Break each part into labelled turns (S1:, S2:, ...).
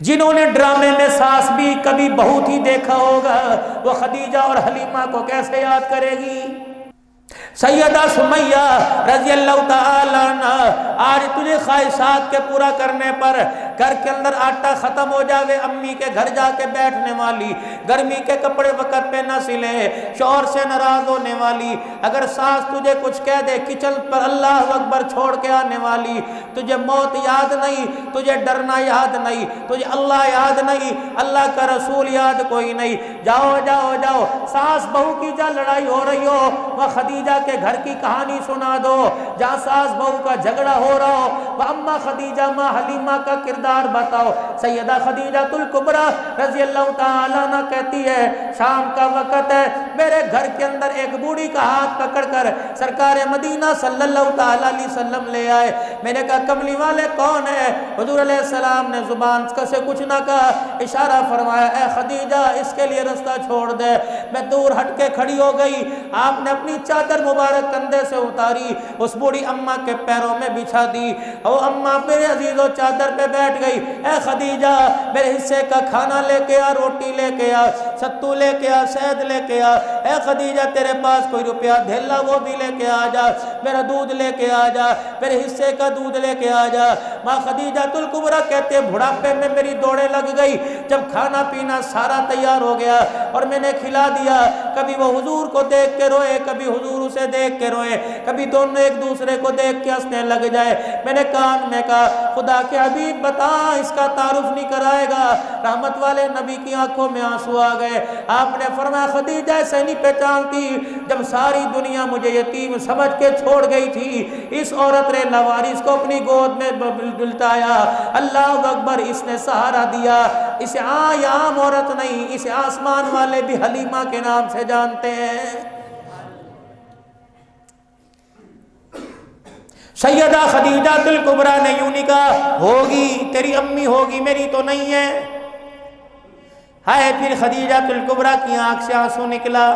S1: جنہوں نے ڈرامے میں ساس بھی کبھی بہو ہی دیکھا ہوگا وہ خدیجہ اور حلیمہ کو کیسے یاد کرے گی؟ سیدہ سمیہ رضی اللہ تعالی عنہ، آج تجھے خواہشات کے پورا کرنے پر گھر کے اندر آٹا ختم ہو جاوے، امی کے گھر جا کے بیٹھنے والی، گرمی کے کپڑے وقت پہ نہ سلے، شوہر سے ناراض ہونے والی، اگر ساس تجھے کچھ کہہ دے کچن پر اللہ اکبر چھوڑ کے آنے والی، تجھے موت یاد نہیں، تجھے ڈرنا یاد نہیں، تجھے اللہ یاد نہیں، اللہ کا رسول یاد کوئی نہیں، جاؤ جاؤ جاؤ، ساس بہو کی جہاں لڑائی ہو رہی ہو وہ خدیجہ کے گھر کی کہانی سنا دو، جہاں ساس بہو کا جھگڑا ہو رہا ہو وہ اما خدیجہ ماں حلیمہ کا کردار بتاؤ۔ سیدہ خدیجہ الکبریٰ رضی اللہ تعالیٰ عنہ کہتی ہے شام کا وقت ہے، میرے گھر کے اندر ایک بوڑھی کا ہاتھ پکڑ کر سرکار مدینہ صلی اللہ تعالیٰ علیہ وسلم لے آئے۔ میں نے کہا کملی والے کون ہے؟ حضور علیہ السلام نے زبان سے کچھ نہ کہا، اشارہ فرمایا اے خدیجہ اس کے لیے رستہ چھوڑ دے۔ میں دور ہٹ کے کھڑی ہو گئی، آپ نے اپنی چادر مبارک کندھے سے اتاری، اس بوڑھی اماں کے پیروں میں بچھا دی۔ او اماں میرے عزیزو چادر پہ بیٹھ گئی، اے خدیجہ میرے حصے کا کھانا لے کے آ، روٹی لے کے آ، ستو لے کے آ، شہد لے کے آ، اے خدیجہ تیرے پاس کوئی روپیہ دھیلا وہ بھی لے کے آ جا، میرا دودھ لے کے آ جا، میرے حصے کا دودھ لے کے آ جا۔ ماں خدیجہ الکبریٰ کہتے بڑھاپے میں میری دوڑیں لگ گئی، جب کھانا پینا سارا تیار ہو گیا اور میں نے کھلا دیا، کبھی وہ حضور کو دیکھ کے روئے، کبھی حضور اسے دیکھ کے روئے، کبھی دونوں ایک دوسرے کو دیکھ کے ہنسنے لگ جائے۔ میں نے کان میں کہا خدا کے حبیب بتا اس کا تعارف نہیں کرائے گا؟ رحمت والے نبی کی آنکھوں میں آنسو آ گئے۔ آپ نے فرمایا خدیجہ ایسے نہیں پہچانتی، جب ساری دنیا مجھے یتیم سمجھ کے چھوڑ گئی تھی، اس عورت نے لوارث کو اپنی گود میں بلٹایا، اللہ اکبر، اس نے سہارا دیا۔ اسے عام عورت نہیں، اسے آسمان والے بھی حلیمہ کے نام سے جانتے ہیں۔ سیدہ خدیجہ الکبریٰ نے یوں نہیں کہا ہوگی تیری امی ہوگی میری تو نہیں ہے۔ ہائے پھر خدیجہ الکبریٰ کی آنکھ سے آنسو نکلا۔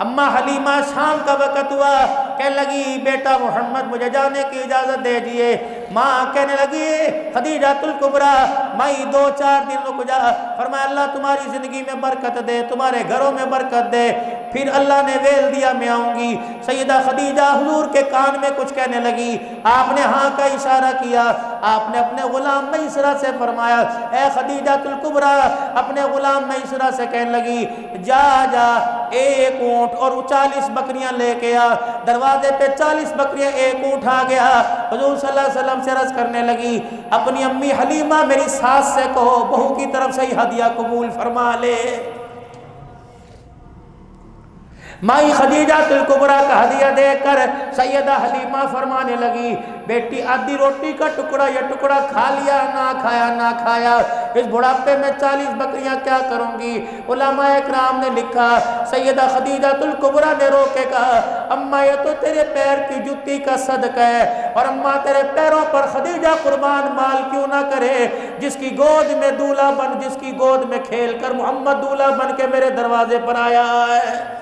S1: اما حلیمہ شام کا وقت ہوا، کہنے لگی بیٹا محمد مجھے جانے کی اجازت دے دیے۔ ماں کہنے لگی خدیجہ الکبریٰ مائی 2-4 دن رک جا۔ فرمایا اللہ تمہاری زندگی میں برکت دے، تمہارے گھروں میں برکت دے۔ پھر اللہ نے ویل دیا میں آؤں گی۔ سیدہ خدیجہ حضور کے کان میں کچھ کہنے لگی، آپ نے ہاں کا اشارہ کیا، آپ نے اپنے غلام میسرہ سے فرمایا اے خدیجہ الکبریٰ، اپنے غلام میسرہ سے کہنے لگی جا جا 1 اونٹ اور 40 بکریاں لے کے آ۔ دروازے پہ 40 بکریاں 1 اونٹ آ گیا۔ حضور صلی اللہ علیہ وسلم سے عرض کرنے لگی اپنی امی حلیمہ میری ساس سے کہو بہو کی طرف سے ہی ہدیہ قبول فرما لے۔ مائی خدیجہ الکبریٰ کا ہدیہ دے کر سیدہ حلیمہ فرمانے لگی بیٹی آدھی روٹی کا ٹکڑا یا ٹکڑا کھا لیا نہ کھایا نہ کھایا، اس بڑھاپے میں 40 بکریاں کیا کروں گی؟ علماء اکرام نے لکھا سیدہ خدیجہ الکبریٰ نے رو کے کہا اماں یہ تو تیرے پیر کی جوتی کا صدقہ ہے، اور اماں تیرے پیروں پر خدیجہ قربان مال کیوں نہ کرے، جس کی گود میں دولہا بن، جس کی گود میں کھیل کر محمد دولہا بن کے میرے دروازے پر آیا ہے۔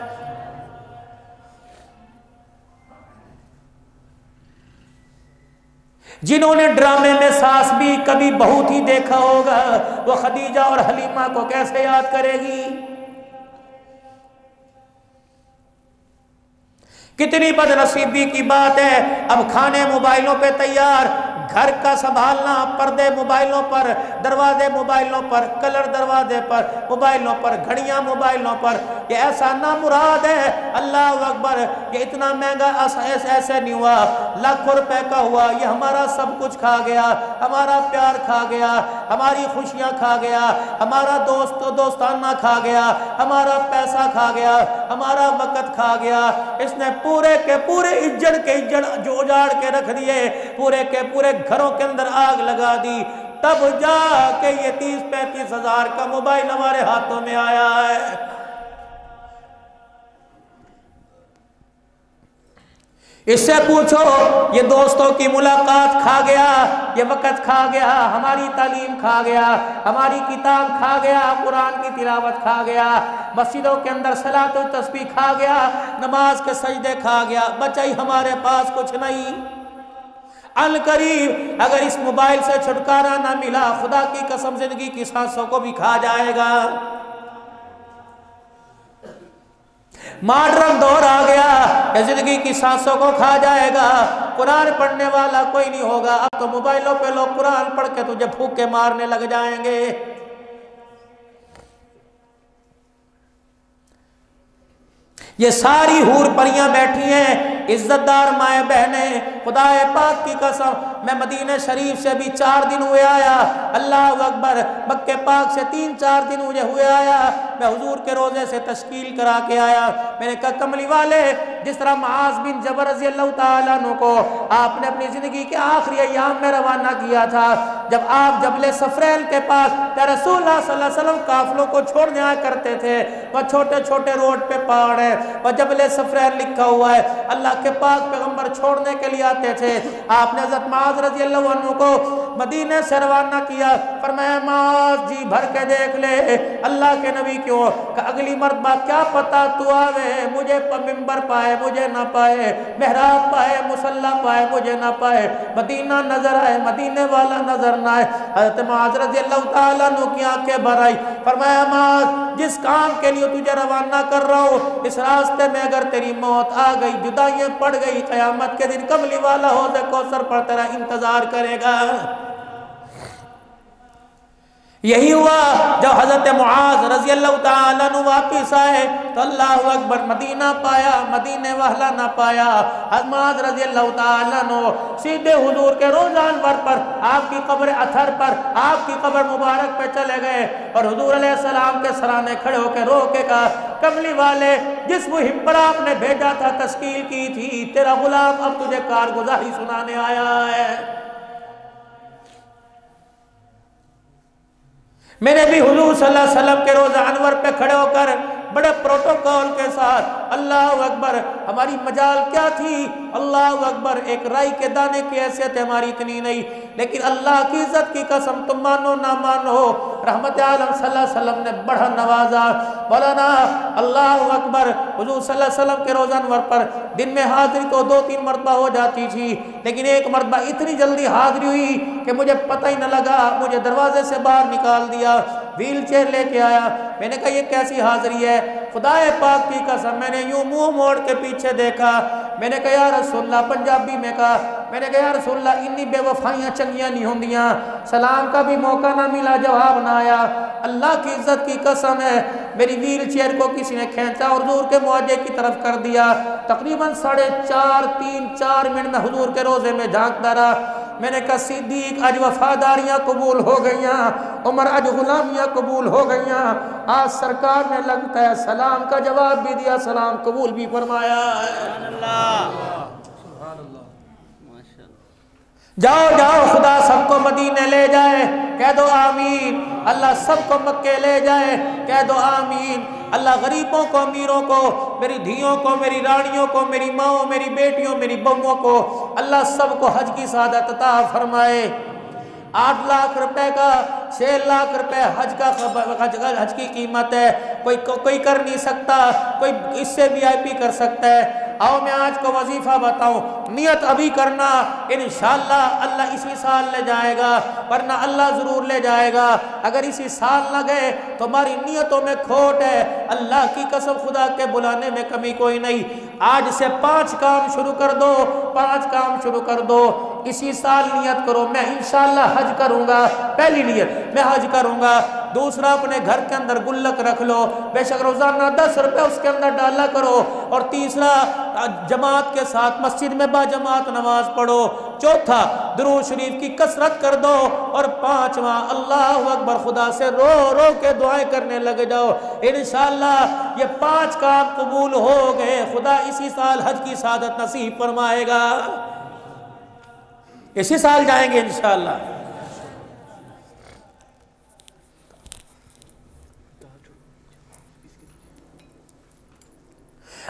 S1: جنہوں نے ڈرامے میں ساس بھی کبھی بہو ہی دیکھا ہوگا وہ خدیجہ اور حلیمہ کو کیسے یاد کرے گی؟ کتنی بد نصیبی کی بات ہے، اب کھانے موبائلوں پہ تیار، گھر کا سنبھالنا، پردے موبائلوں پر، دروازے موبائلوں پر، کلر دروازے پر، موبائلوں پر، گھڑیاں موبائلوں پر۔ یہ ایسا نامراد ہے، اللہ اکبر، یہ اتنا مہنگا ایسے نہیں ہوا، لاکھوں روپے کا ہوا، یہ ہمارا سب کچھ کھا گیا، ہمارا پیار کھا گیا، ہماری خوشیاں کھا گیا، ہمارا دوستانہ کھا گیا، ہمارا پیسہ کھا گیا، ہمارا وقت کھا گیا۔ اس نے پورے کے پورے اجڑ جو اجاڑ کے رکھ دیے، پورے کے پورے گھروں کے اندر آگ لگا دی، تب جا کے یہ 30-35 ہزار کا موبائل ہمارے ہاتھوں میں آیا ہے۔ اس سے پوچھو یہ دوستوں کی ملاقات کھا گیا، یہ وقت کھا گیا، ہماری تعلیم کھا گیا، ہماری کتاب کھا گیا، قرآن کی تلاوت کھا گیا، مسجدوں کے اندر صلاۃ و تسبیح کھا گیا، نماز کے سجدے کھا گیا، بچائی ہمارے پاس کچھ نہیں۔ ان قریب اگر اس موبائل سے چھٹکارا نہ ملا، خدا کی قسم زندگی کی سانسوں کو بھی کھا جائے گا۔ ماڈرن دور آ گیا کہ زندگی کی سانسوں کو کھا جائے گا، قرآن پڑھنے والا کوئی نہیں ہوگا۔ اب تو موبائلوں پہ لوگ قرآن پڑھ کے تجھے پھونکے مارنے لگ جائیں گے۔ یہ ساری حور پریاں بیٹھی ہیں، عزت دار مائیں بہنیں، خدا پاک کی قسم میں مدینہ شریف سے بھی 4 دن ہوئے آیا، اللہ اکبر، مکہ پاک سے 3-4 دن مجھے ہوئے آیا، میں حضور کے روزے سے تشکیل کرا کے آیا۔ میں نے کہا کملی والے، جس طرح معاذ بن جبل رضی اللہ تعالیٰ عنہ کو آپ نے اپنی زندگی کے آخری ایام میں روانہ کیا تھا، جب آپ جبل صفریل کے پاس رسول اللہ صلی اللہ علیہ وسلم قافلوں کو چھوڑنے آیا کرتے تھے، وہ چھوٹے چھوٹے روڈ پہ پہاڑ ہے، وہ جبل صفریل لکھا ہوا ہے، اللہ کے پاک پیغمبر چھوڑنے کے لیے آتے تھے۔ آپ نے حضرت معاذ رضی اللہ عنہ کو مدینہ سے روانہ کیا، فرمایا معاذ جی بھر کے دیکھ لے اللہ کے نبی کیوں کہ اگلی مرتبہ کیا پتا تو آوے مجھے ممبر پائے مجھے نہ پائے، محراب پائے مصلی پائے مجھے نہ پائے، مدینہ نظر آئے مدینے والا نظر نہ آئے۔ حضرت معاذ رضی اللہ تعالیٰ عنہ کی آنکھیں بھر آئی، فرمایا معاذ جس کام کے لیے تجھے روانہ کر رہا ہوں، اس راستے میں اگر تیری موت آ گئی، جدائیاں پڑ گئی، قیامت کے دن کملی والا حوض کوثر پر تیرا انتظار کرے گا۔ یہی ہوا جب حضرت معاذ رضی اللہ تعالیٰ عنہ واپس آئے تو اللہ اکبر مدینہ پایا، مدینے والا نہ پایا۔ حضرت معاذ رضی اللہ تعالیٰ عنہ سیدھے حضور کے روضہ انور پر، آپ کی قبر اطہر پر، آپ کی قبر مبارک پہ چلے گئے اور حضور علیہ السلام کے سرانے کھڑے ہو کے رو کے کہا کملی والے جس مہم پر آپ نے بھیجا تھا، تشکیل کی تھی، تیرا غلام اب تجھے کارگزاری سنانے آیا ہے۔ میں نے بھی حضور صلی اللہ علیہ وسلم کے روضہ انور پہ کھڑے ہو کر بڑے پروٹوکول کے ساتھ اللہ اکبر، ہماری مجال کیا تھی، اللہ اکبر، ایک رائی کے دانے کی حیثیت ہماری اتنی نہیں، لیکن اللہ کی عزت کی قسم تم مانو نہ مانو، رحمت عالم صلی اللہ علیہ وسلم نے بڑا نوازا۔ مولانا اللہ اکبر، حضور صلی اللہ علیہ وسلم کے روضہ انور پر دن میں حاضری تو 2-3 مرتبہ ہو جاتی تھی، لیکن ایک مرتبہ اتنی جلدی حاضری ہوئی کہ مجھے پتہ ہی نہ لگا، مجھے دروازے سے باہر نکال دیا، ویل چیئر لے کے آیا۔ میں نے کہا یہ کیسی حاضری ہے، خدا پاک کی قسم میں نے یوں منہ موڑ کے پیچھے دیکھا، میں نے کہا یا رسول اللہ، پنجابی میں کہا، میں نے کہا یا رسول اللہ انی بے وفائیاں چنگیاں نہیں ہوندیاں، سلام کا بھی موقع نہ ملا، جواب نہ آیا۔ اللہ کی عزت کی قسم ہے میری ویل چیئر کو کسی نے کھینچا اور حضور کے معاہدے کی طرف کر دیا، تقریباً 4.5-3-4 منٹ میں حضور کے روزے میں جھانکتا رہا۔ میں نے کہا صدیق اج وفاداریاں قبول ہو گئیاں، عمر اج غلامیاں قبول ہو گئیاں، آج سرکار نے لگتا ہے سلام کا جواب بھی دیا، سلام قبول بھی فرمایا ہے۔ جاؤ جاؤ خدا سب کو مدینے لے جائے، کہہ دو آمین، اللہ سب کو مکے لے جائے، کہہ دو آمین، اللہ غریبوں کو، امیروں کو، میری دھیوں کو، میری رانیوں کو، میری ماؤں، میری بیٹیوں، میری بہووں کو اللہ سب کو حج کی سعادت عطا فرمائے۔ 8 لاکھ روپے کا 6 لاکھ روپے حج کی قیمت ہے، کوئی کر نہیں سکتا، کوئی اس سے بھی آئی پی کر سکتا ہے۔ آؤ میں آج کو وظیفہ بتاؤں، نیت ابھی کرنا، انشاءاللہ اللہ اسی سال لے جائے گا، ورنہ اللہ ضرور لے جائے گا۔ اگر اسی سال نہ گئے تو ہماری نیتوں میں کھوٹ ہے، اللہ کی قسم خدا کے بلانے میں کمی کوئی نہیں۔ آج سے 5 کام شروع کر دو، 5 کام شروع کر دو، اسی سال نیت کرو میں انشاءاللہ حج کروں گا، پہلی نیت میں حج کروں گا۔ دوسرا اپنے گھر کے اندر گلک رکھ لو، بے شک روزانہ 10 روپے اس کے اندر ڈالا کرو۔ اور تیسرا جماعت کے ساتھ مسجد میں با جماعت نماز پڑھو۔ چوتھا درود شریف کی کثرت کر دو، اور 5واں اللہ اکبر، خدا سے رو رو کے دعائیں کرنے لگ جاؤ، انشاءاللہ یہ 5 کام قبول ہو گئے، خدا اسی سال حج کی سعادت نصیب فرمائے گا، اسی سال جائیں گے انشاءاللہ۔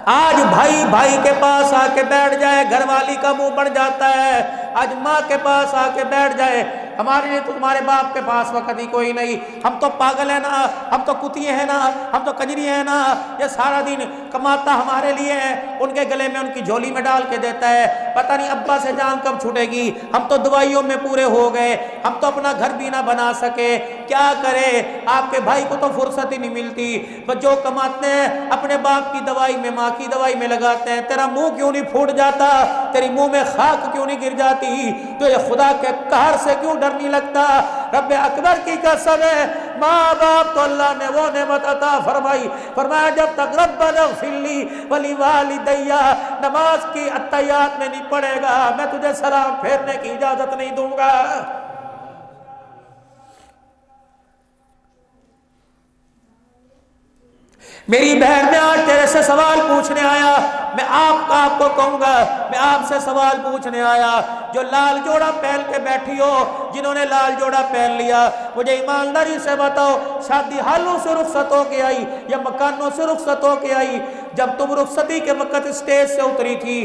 S1: آج بھائی بھائی کے پاس آ کے بیٹھ جائے، گھر والی کا منہ بڑھ جاتا ہے، آج ماں کے پاس آ کے بیٹھ جائے، ہمارے لیے تو تمہارے باپ کے پاس وقت ہی کوئی نہیں، ہم تو پاگل ہیں نا، ہم تو کتیے ہیں نا، ہم تو کنجری ہیں نا، یہ سارا دن کماتا ہمارے لیے ہے، ان کے گلے میں ان کی جھولی میں ڈال کے دیتا ہے، پتہ نہیں ابا سے جان کب چھوٹے گی، ہم تو دوائیوں میں پورے ہو گئے، ہم تو اپنا گھر بھی نہ بنا سکے، کیا کرے؟ آپ کے بھائی کو تو فرصت ہی نہیں ملتی، بس جو کماتے ہیں اپنے باپ کی دوائی میں، ماں کی دوائی میں لگاتے ہیں۔ تیرا منہ کیوں نہیں پھوٹ جاتا؟ تیری منہ میں خاک کیوں نہیں گر جاتی؟ تو یہ خدا کے قہر سے کیوں ڈر نہیں لگتا؟ رب اکبر کی قسم ہے، ماں باپ تو اللہ نے وہ نعمت عطا فرمائی، فرمایا جب تک ربنا اغفر لی ولوالدی نماز کی اتحیات میں نہیں پڑھے گا میں تجھے سلام پھیرنے کی اجازت نہیں دوں گا۔ میری بہن میں آج تیرے سے سوال پوچھنے آیا، میں آپ کو کہوں گا، میں آپ سے سوال پوچھنے آیا، جو لال جوڑا پہن کے بیٹھی ہو، جنہوں نے لال جوڑا پہن لیا، مجھے ایمانداری سے بتاؤ، شادی حالوں سے رخصت ہو کے آئی یا مکانوں سے رخصت ہو کے آئی؟ جب تم رخصتی کے وقت اسٹیج سے اتری تھی،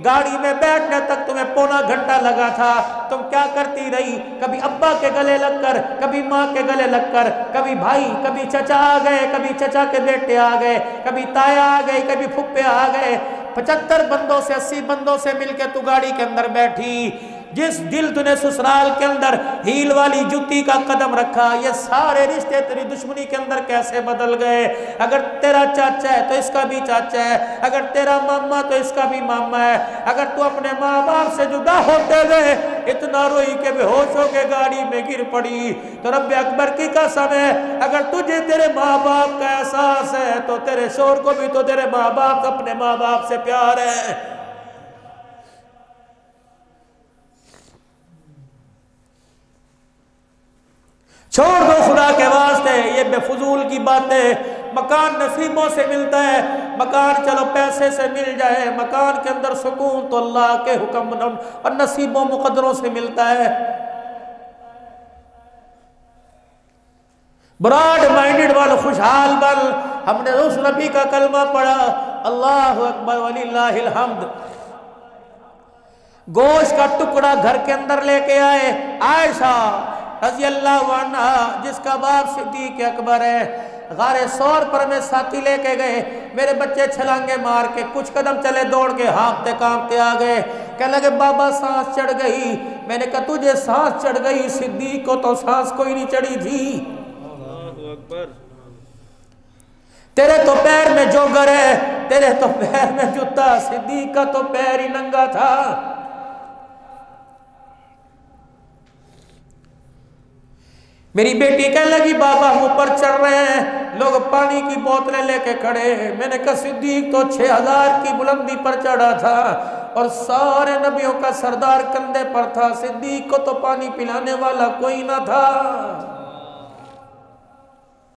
S1: گاڑی میں بیٹھنے تک تمہیں پونا گھنٹہ لگا تھا، تم کیا کرتی رہی؟ کبھی ابا کے گلے لگ کر، کبھی ماں کے گلے لگ کر، کبھی بھائی، کبھی چچا آ گئے، کبھی چچا کے بیٹے آ گئے، کبھی تایا آ گئی، کبھی پھپھے آ گئے، 75 بندوں سے 80 بندوں سے مل کے تو گاڑی کے اندر بیٹھی، جس دل تو نے سسرال کے اندر ہیل والی جوتی کا قدم رکھا، یہ سارے رشتے تیری دشمنی کے اندر کیسے بدل گئے؟ اگر تیرا چاچا ہے تو اس کا بھی چاچا ہے، اگر تیرا ماما تو اس کا بھی ماما ہے، اگر تو اپنے ماں باپ سے جدا ہوتے گئے اتنا روئی کہ بے ہوش ہو کے گاڑی میں گر پڑی، تو رب اکبر کی قسم ہے اگر تجھے تیرے ماں باپ کا احساس ہے تو تیرے شوہر کو بھی تو تیرے ماں باپ اپنے ماں باپ سے پیار ہے۔ چھوڑ دو خدا کے واسطے یہ بے فضول کی باتیں، مکان نصیبوں سے ملتا ہے، مکان چلو پیسے سے مل جائے، مکان کے اندر سکون تو اللہ کے حکم اور نصیبوں مقدروں سے ملتا ہے۔ براڈ مائنڈڈ بن، خوشحال بن، ہم نے اس نبی کا کلمہ پڑھا، اللہ اکبر وللہ الحمد، گوشت کا ٹکڑا گھر کے اندر لے کے آئے، عائشہ رضی اللہ عنہ جس کا باپ صدیق اکبر ہے، غار سور پر میں ساتھی لے کے گئے، میرے بچے چھلانگے مار کے کچھ قدم چلے، دوڑ کے ہانپتے کانپتے آ گئے، کہنے لگے بابا سانس چڑھ گئی، میں نے کہا تجھے سانس چڑھ گئی، صدیق کو تو سانس کوئی نہیں چڑھی تھی، تیرے تو پیر میں جوگر ہے، تیرے تو پیر میں جوتا، صدیق کا تو پیر ہی ننگا تھا۔ میری بیٹی کہنے لگی بابا ہم اوپر چڑھ رہے ہیں، لوگ پانی کی بوتلیں لے کے کھڑے ہیں، میں نے کہا صدیق تو 6000 کی بلندی پر چڑھا تھا اور سارے نبیوں کا سردار کندھے پر تھا، صدیق کو تو پانی پلانے والا کوئی نہ تھا۔